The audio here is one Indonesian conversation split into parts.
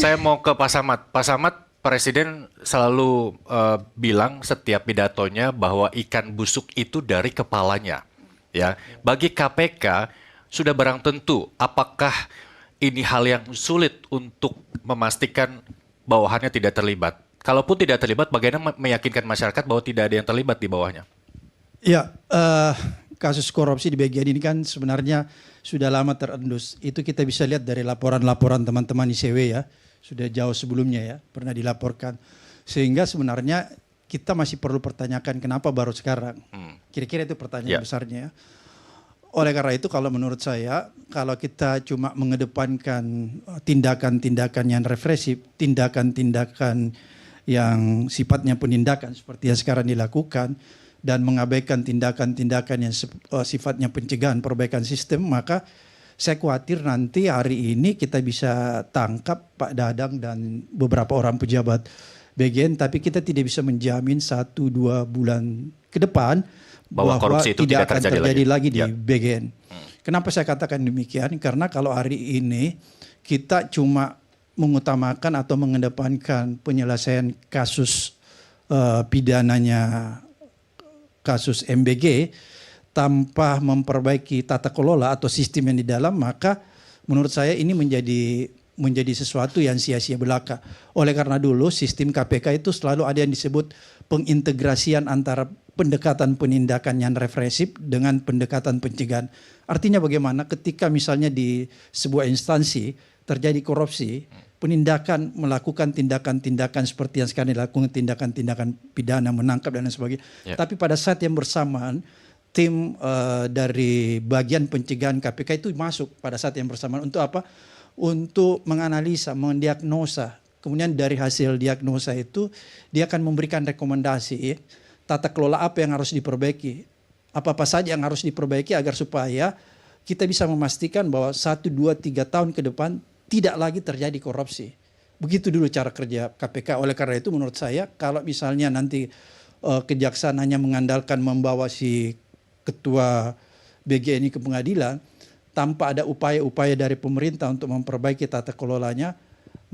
Saya mau ke Pak Samad. Pak Samad, Presiden selalu bilang setiap pidatonya bahwa ikan busuk itu dari kepalanya. Ya, bagi KPK sudah barang tentu. Apakah ini hal yang sulit untuk memastikan bawahannya tidak terlibat? Kalaupun tidak terlibat, bagaimana meyakinkan masyarakat bahwa tidak ada yang terlibat di bawahnya? Ya, kasus korupsi di bagian ini kan sebenarnya sudah lama terendus. Itu kita bisa lihat dari laporan-laporan teman-teman ICW ya. Sudah jauh sebelumnya ya, pernah dilaporkan. Sehingga sebenarnya kita masih perlu pertanyakan kenapa baru sekarang. Kira-kira itu pertanyaan besarnya ya. Oleh karena itu kalau menurut saya, kalau kita cuma mengedepankan tindakan-tindakan yang represif, tindakan-tindakan yang sifatnya penindakan seperti yang sekarang dilakukan, dan mengabaikan tindakan-tindakan yang sifatnya pencegahan perbaikan sistem, maka saya khawatir nanti hari ini kita bisa tangkap Pak Dadang dan beberapa orang pejabat BGN, tapi kita tidak bisa menjamin 1-2 bulan ke depan bahwa korupsi itu tidak akan terjadi lagi di BGN. Kenapa saya katakan demikian? Karena kalau hari ini kita cuma mengutamakan atau mengedepankan penyelesaian kasus pidananya kasus MBG tanpa memperbaiki tata kelola atau sistem yang di dalam, maka menurut saya ini menjadi sesuatu yang sia-sia belaka. Oleh karena dulu sistem KPK itu selalu ada yang disebut pengintegrasian antara pendekatan penindakan yang represif dengan pendekatan pencegahan. Artinya bagaimana ketika misalnya di sebuah instansi terjadi korupsi, penindakan melakukan tindakan-tindakan seperti yang sekarang dilakukan, tindakan-tindakan pidana, menangkap dan lain sebagainya. Tapi pada saat yang bersamaan tim dari bagian pencegahan KPK itu masuk pada saat yang bersamaan untuk apa? Untuk menganalisa, mendiagnosa. Kemudian dari hasil diagnosa itu dia akan memberikan rekomendasi tata kelola apa yang harus diperbaiki. Apa-apa saja yang harus diperbaiki agar supaya kita bisa memastikan bahwa 1, 2, 3 tahun ke depan tidak lagi terjadi korupsi. Begitu dulu cara kerja KPK. Oleh karena itu menurut saya kalau misalnya nanti kejaksaan hanya mengandalkan membawa si ketua BGN ini ke pengadilan tanpa ada upaya-upaya dari pemerintah untuk memperbaiki tata kelolanya,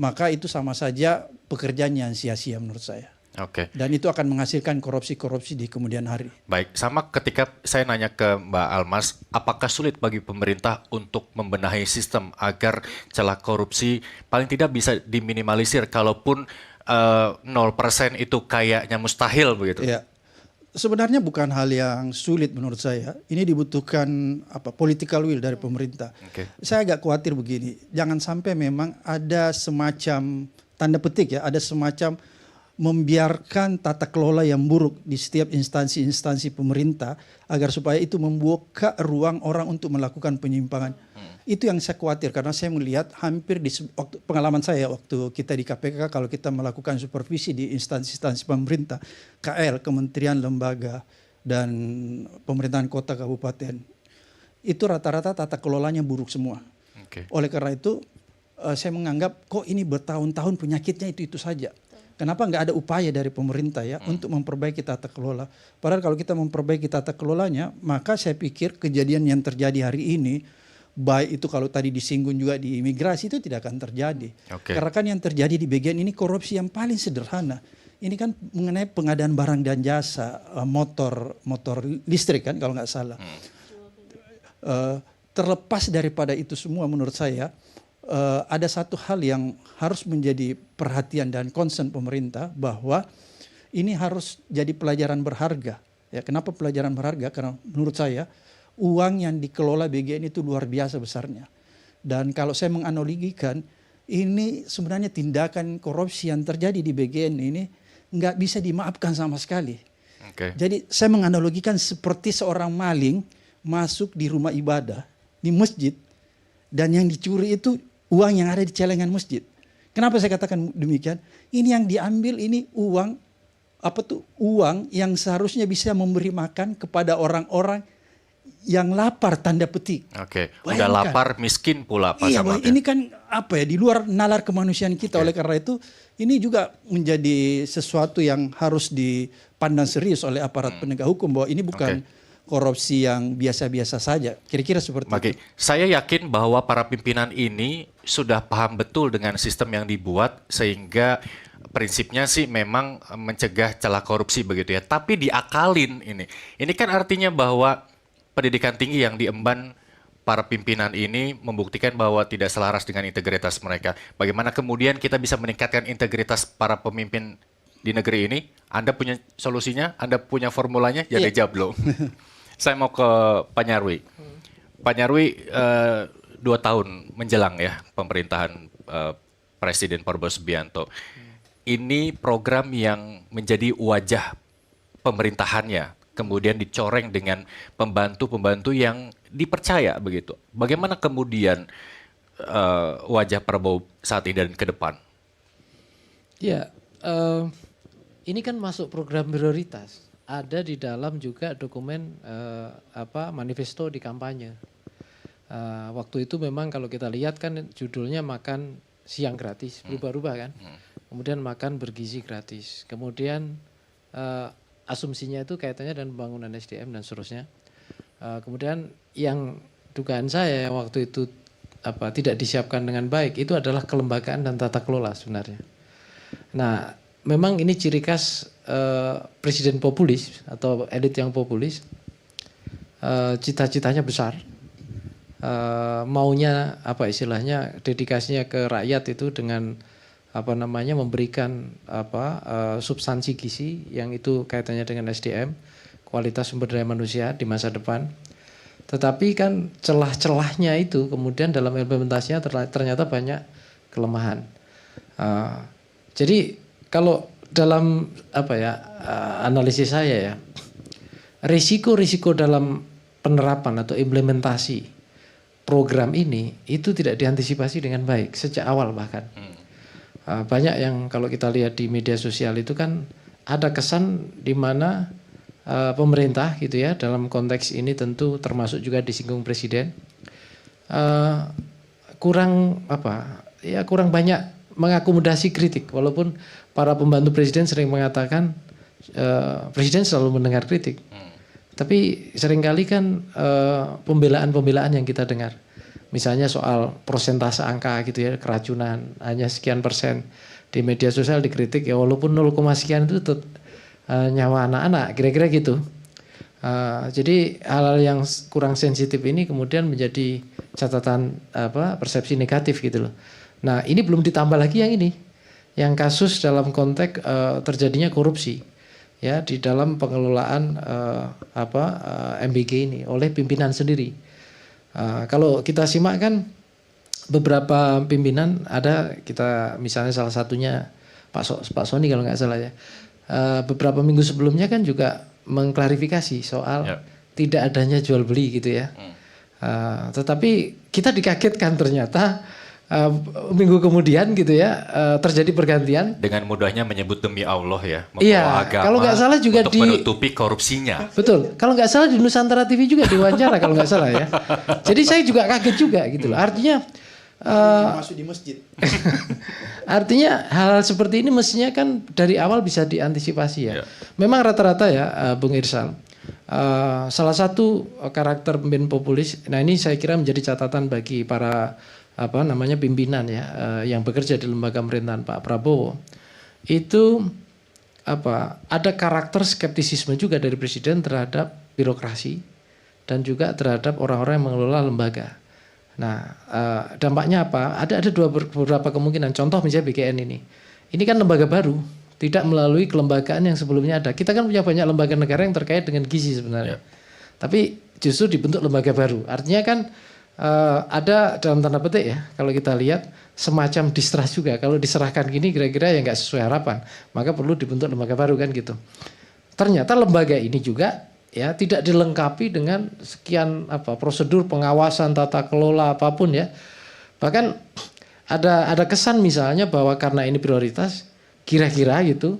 maka itu sama saja pekerjaan yang sia-sia menurut saya. Oke. Dan itu akan menghasilkan korupsi-korupsi di kemudian hari. Baik, sama ketika saya nanya ke Mbak Almas, apakah sulit bagi pemerintah untuk membenahi sistem agar celah korupsi paling tidak bisa diminimalisir, kalaupun 0% itu kayaknya mustahil begitu? Ya, sebenarnya bukan hal yang sulit menurut saya. Ini dibutuhkan political will dari pemerintah. Saya agak khawatir begini, jangan sampai memang ada semacam tanda petik ya, ada semacam membiarkan tata kelola yang buruk di setiap instansi-instansi pemerintah agar supaya itu membuka ruang orang untuk melakukan penyimpangan. Itu yang saya khawatir karena saya melihat hampir di pengalaman saya waktu kita di KPK, kalau kita melakukan supervisi di instansi-instansi pemerintah, KL, kementerian, lembaga, dan pemerintahan kota kabupaten, itu rata-rata tata kelolanya buruk semua. Oleh karena itu saya menganggap kok ini bertahun-tahun penyakitnya itu saja. Kenapa nggak ada upaya dari pemerintah ya untuk memperbaiki tata kelola? Padahal kalau kita memperbaiki tata kelolanya, maka saya pikir kejadian yang terjadi hari ini, baik itu kalau tadi disinggung juga di imigrasi, itu tidak akan terjadi. Karena kan yang terjadi di bagian ini korupsi yang paling sederhana. Ini kan mengenai pengadaan barang dan jasa, motor listrik kan kalau nggak salah. Terlepas daripada itu semua menurut saya, ada satu hal yang harus menjadi perhatian dan concern pemerintah, bahwa ini harus jadi pelajaran berharga. Ya, kenapa pelajaran berharga? Karena menurut saya uang yang dikelola BGN itu luar biasa besarnya. Dan kalau saya menganalogikan, ini sebenarnya tindakan korupsi yang terjadi di BGN ini nggak bisa dimaafkan sama sekali. Jadi saya menganalogikan seperti seorang maling masuk di rumah ibadah, di masjid, dan yang dicuri itu uang yang ada di celengan masjid. Kenapa saya katakan demikian? Ini yang diambil ini uang yang seharusnya bisa memberi makan kepada orang-orang yang lapar tanda petik. Udah lapar miskin pula Pak Samad. Ini kan di luar nalar kemanusiaan kita. Oleh karena itu ini juga menjadi sesuatu yang harus dipandang serius oleh aparat penegak hukum, bahwa ini bukan korupsi yang biasa-biasa saja. Kira-kira seperti Oke, itu. saya yakin bahwa para pimpinan ini sudah paham betul dengan sistem yang dibuat sehingga prinsipnya sih memang mencegah celah korupsi begitu ya. Tapi diakalin ini. Ini kan artinya bahwa pendidikan tinggi yang diemban para pimpinan ini membuktikan bahwa tidak selaras dengan integritas mereka. Bagaimana kemudian kita bisa meningkatkan integritas para pemimpin di negeri ini? Anda punya solusinya? Anda punya formulanya? Ya dijawab dulu. Saya mau ke Pak Nyarwi. Pak Nyarwi 2 tahun menjelang ya pemerintahan Presiden Prabowo Subianto. Ini program yang menjadi wajah pemerintahannya, kemudian dicoreng dengan pembantu-pembantu yang dipercaya begitu. Bagaimana kemudian wajah Prabowo saat ini dan ke depan? Ya, ini kan masuk program prioritas. Ada di dalam juga dokumen manifesto di kampanye. Waktu itu memang kalau kita lihat kan judulnya makan siang gratis, berubah-ubah kan. Kemudian makan bergizi gratis. Kemudian asumsinya itu kaitannya dengan pembangunan SDM dan seterusnya. Kemudian yang dugaan saya waktu itu tidak disiapkan dengan baik itu adalah kelembagaan dan tata kelola sebenarnya. Nah, memang ini ciri khas presiden populis atau elit yang populis, cita-citanya besar, maunya istilahnya dedikasinya ke rakyat itu dengan memberikan substansi gizi yang itu kaitannya dengan SDM, kualitas sumber daya manusia di masa depan. Tetapi kan celah-celahnya itu kemudian dalam implementasinya ternyata banyak kelemahan. Jadi kalau dalam analisis saya ya, risiko-risiko dalam penerapan atau implementasi program ini itu tidak diantisipasi dengan baik sejak awal bahkan. Banyak yang kalau kita lihat di media sosial itu kan ada kesan di mana pemerintah gitu ya, dalam konteks ini tentu termasuk juga disinggung presiden, kurang banyak mengakomodasi kritik, walaupun para pembantu presiden sering mengatakan presiden selalu mendengar kritik, tapi seringkali kan pembelaan-pembelaan yang kita dengar, misalnya soal persentase angka gitu ya, keracunan hanya sekian persen, di media sosial dikritik ya walaupun 0, sekian itu nyawa anak-anak, kira-kira gitu. Jadi hal-hal yang kurang sensitif ini kemudian menjadi catatan persepsi negatif gitu loh. Nah, ini belum ditambah lagi yang kasus dalam konteks terjadinya korupsi ya di dalam pengelolaan MBG ini oleh pimpinan sendiri. Kalau kita simak kan beberapa pimpinan ada, kita misalnya salah satunya Pak Soni kalau nggak salah ya. Beberapa minggu sebelumnya kan juga mengklarifikasi soal tidak adanya jual beli gitu ya. Tetapi kita dikagetkan ternyata minggu kemudian gitu ya terjadi pergantian. Dengan mudahnya menyebut demi Allah ya, membawa agama kalau nggak salah juga untuk menutupi korupsinya. Betul, kalau nggak salah di Nusantara TV juga diwawancara kalau nggak salah ya. Jadi saya juga kaget juga gitu loh. Artinya masuk di masjid. Artinya hal seperti ini mestinya kan dari awal bisa diantisipasi ya. Memang rata-rata ya Bung Irsal, salah satu karakter pemimpin populis, nah ini saya kira menjadi catatan bagi para pimpinan ya yang bekerja di lembaga pemerintahan Pak Prabowo, itu ada karakter skeptisisme juga dari presiden terhadap birokrasi dan juga terhadap orang-orang yang mengelola lembaga. Nah, dampaknya apa? Ada beberapa kemungkinan. Contoh misalnya BKN ini. Ini kan lembaga baru, tidak melalui kelembagaan yang sebelumnya ada. Kita kan punya banyak lembaga negara yang terkait dengan gizi sebenarnya. Tapi justru dibentuk lembaga baru. Artinya kan ada dalam tanda petik ya, kalau kita lihat semacam distrust juga. Kalau diserahkan gini kira-kira ya nggak sesuai harapan, maka perlu dibentuk lembaga baru kan gitu. Ternyata lembaga ini juga ya tidak dilengkapi dengan sekian prosedur pengawasan, tata kelola apapun ya. Bahkan ada kesan misalnya bahwa karena ini prioritas kira-kira gitu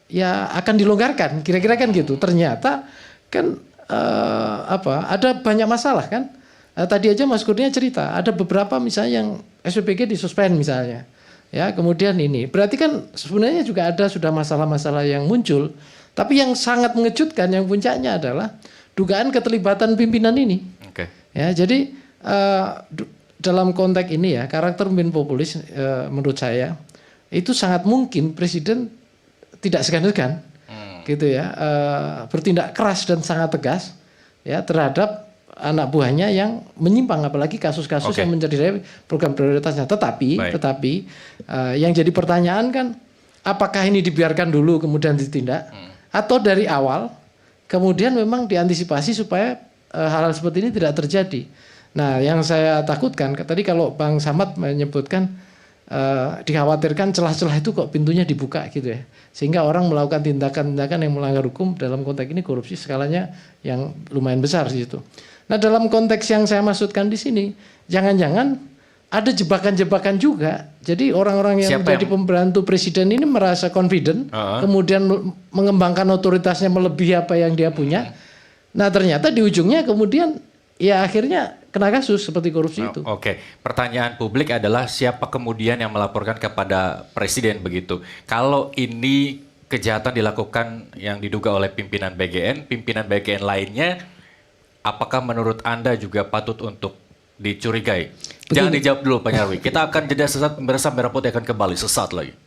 ya akan dilonggarkan, kira-kira kan gitu. Ternyata kan ada banyak masalah kan. Tadi aja Mas Kurnia cerita ada beberapa misalnya yang SPPG disuspend misalnya. Ya, kemudian ini berarti kan sebenarnya juga ada sudah masalah-masalah yang muncul Tapi yang sangat mengejutkan, yang puncaknya adalah dugaan keterlibatan pimpinan ini. Oke. Ya, jadi dalam konteks ini ya, karakter pemimpin populis menurut saya itu sangat mungkin presiden tidak segan-segan, gitu ya, bertindak keras dan sangat tegas ya terhadap anak buahnya yang menyimpang, apalagi kasus-kasus yang mencederai program prioritasnya. Tetapi yang jadi pertanyaan kan, apakah ini dibiarkan dulu kemudian ditindak, atau dari awal kemudian memang diantisipasi supaya hal-hal seperti ini tidak terjadi. Nah, yang saya takutkan tadi kalau Bang Samad menyebutkan dikhawatirkan celah-celah itu kok pintunya dibuka gitu ya, sehingga orang melakukan tindakan-tindakan yang melanggar hukum, dalam konteks ini korupsi skalanya yang lumayan besar di situ. Nah, dalam konteks yang saya maksudkan di sini, jangan-jangan ada jebakan-jebakan juga. Jadi orang-orang yang jadi pembantu presiden ini merasa confident, kemudian mengembangkan otoritasnya melebihi apa yang dia punya. Nah, ternyata di ujungnya kemudian ya akhirnya kena kasus seperti korupsi itu. Oke, pertanyaan publik adalah siapa kemudian yang melaporkan kepada presiden begitu. Kalau ini kejahatan dilakukan yang diduga oleh pimpinan BGN lainnya, apakah menurut Anda juga patut untuk dicurigai? Jangan dijawab dulu Pak Nyarwi. Kita akan jeda sesaat, bersama Merah Putih akan kembali sesaat lagi.